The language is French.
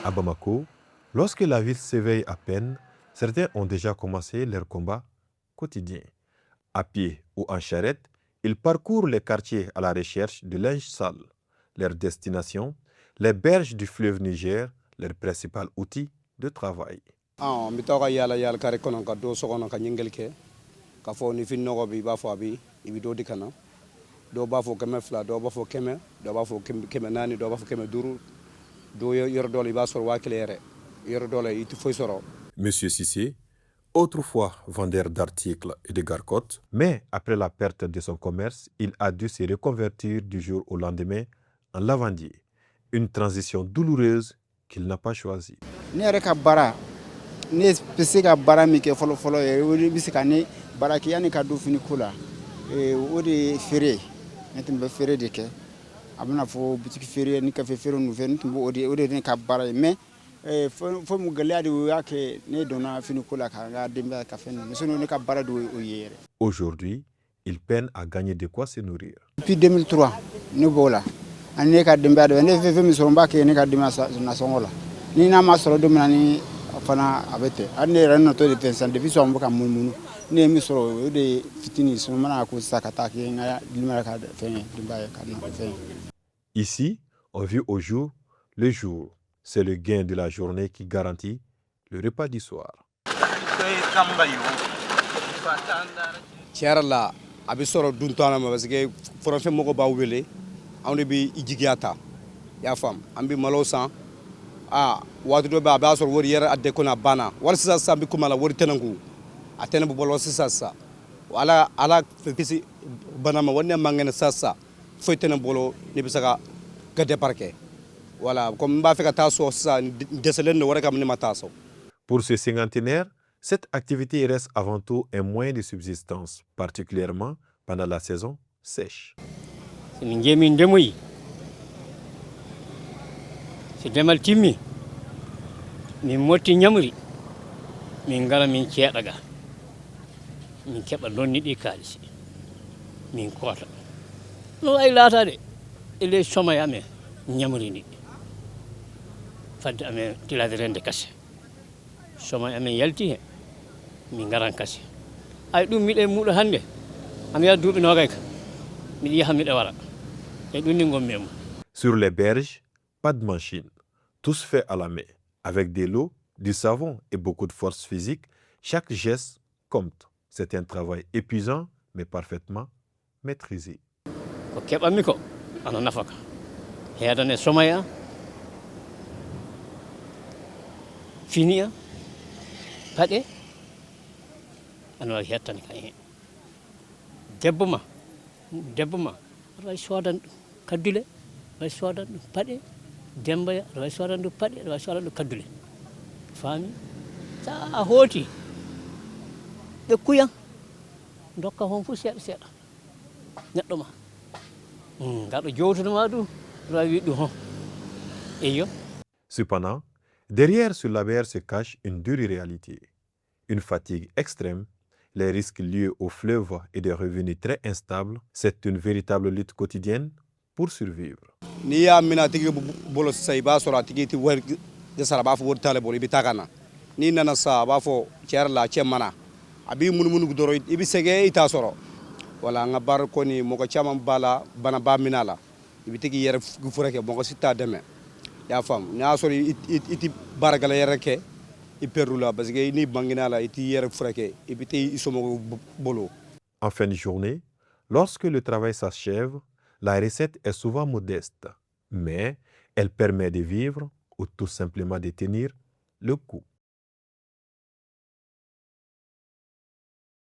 À Bamako, lorsque la ville s'éveille à peine, certains ont déjà commencé leur combat quotidien. À pied ou en charrette, ils parcourent les quartiers à la recherche de linge sale. Leur destination, les berges du fleuve Niger, leur principal outil de travail. Mbitoka yala kare kono ka do sokono ka nyingel ke ka fo ni fin nogo bi ba fo abi ibi do dikana do ba fo keme fla do ba fo keme do ba fo keme nani do ba fo keme duru do yor dole ba sor wa claire yor dole itu foy soro. Monsieur Cissé, autrefois vendeur d'articles et de garcottes, mais après la perte de son commerce, il a dû se reconvertir du jour au lendemain en lavandier. Une transition douloureuse qu'il n'a pas choisie. Ne bɛ se ka baara min kɛ fɔlɔ ye o de bɛ se ka ne baara kɛ yanni ka don finiko la o de ye feere ne tun bɛ feere de kɛ a bɛna fɔ butiki feere ni kafe feere ninnu fɛ ne tun b'o o de ye ne ka baara ye mais fɛn mun gɛlɛya de o y'a kɛ ne donna finiko la ka n ka denbaya ka fɛn ninnu sinon ne ka baara de o ye yɛrɛ. Aujourd'hui, il peine à gagner de quoi se nourrir. Depuis 2003 ne b'o la ani ne ka denbaya dɔ ne fɛn min sɔrɔ n b'a kɛ ne ka denbaya nasɔngɔ la ni n'a ma sɔrɔ don min na ni fana abete ani ne yɛrɛ natɔ de fɛn san depuis sɔn bɛ ka munumunu ne ye min sɔrɔ o de ye fitini sɔn mana ko sisan ka taa kɛ n ka denbaya ka fɛn denbaya ka na fɛn. Ici, on vit au jour le jour. C'est le gain de la journée qui garantit le repas du soir. Tiɲɛ la a bɛ sɔrɔ duntana ma parce que fɔrɔfɛn mɔgɔ b'aw wele anw de bɛ i jigiya ta i y'a faamu an bɛ malo san waati dɔ bɛ a b'a sɔrɔ wari yɛrɛ a dekɔnɔ a banna wari sisan sisan bɛ komi a la wari tɛ ne kun a tɛ ne bɛ bɔlɔ sisan ala kisi bana ma wari ne man kɛnɛ sisan foyi tɛ ne bolo ne bɛ se ka départ kɛ voilà comme n b'a fɛ ka taa so sisan dɛsɛlen don wɛrɛ kam ne ma taa so. Pour ce cinquantenaire, cette activité reste avant tout un moyen de subsistance, particulièrement pendant la saison sèche. Si demal timmi min motti ñamri min ngara min ceeɗaga min keɓa lonniɗi kaalisi min koota no wayi laatade ele somay amen ñamri ndi fadde amen tilade rende kase somay amen yalti he min ngaran kase ay ɗum miɗe muɗo hannde am ya duuɓi nogay ka miɗa yaha miɗa wara e ɗum ni gommi e mum. Sur les berges, pas de machine, tous faits à la main, avec de l'eau, du savon et beaucoup de force physique. Chaque geste compte. C'est un travail épuisant, mais parfaitement maîtrisé. Ko keɓanmi ko ana nafaka heedane somaya finiya paɗe ana wawi hettani ka hen debbo ma aɗa wawi sodan ɗum kaddule aɗa wawi sodan ɗum paɗe dembaya aɗa wawi sodan ɗum paɗe aɗa wawi sodan ɗum kaddule faami sa a hooti ɓe kuyan dokka hon fof seeɗa seeɗa neɗɗo ma gaɗo jowtunoma ɗum aɗa wawi wiɗɗum hon eyo. Cependant, derrière ce labeur se cache une dure réalité. Une fatigue extrême, les risques liés au fleuve et des revenus très instables, c'est une véritable lutte quotidienne pour survivre. N'i y'a minɛ a tigi bolo sisan i b'a sɔrɔ a tigi tɛ wari de sara a b'a fɔ wari t'ale bolo i bɛ taa ka na n'i nana sa a b'a fɔ tiɲɛ yɛrɛ la a cɛ mana a b'i munumunu dɔrɔn i bɛ sɛgɛn i t'a sɔrɔ wala an ka baara kɔni mɔgɔ caman b'a la bana b'a minɛ a la i bɛ tigi yɛrɛ furakɛ mɔgɔ si t'a dɛmɛ i y'a faamu n'i y'a sɔrɔ i tɛ baarakɛla yɛrɛ kɛ i perdue la parce que n'i bangena a la i t'i yɛrɛ furakɛ i bɛ taa i somɔgɔw bolo. En fin de journée, lorsque le travail s'achève, la recette est souvent modeste, mais elle permet de vivre ou tout simplement de tenir le coup.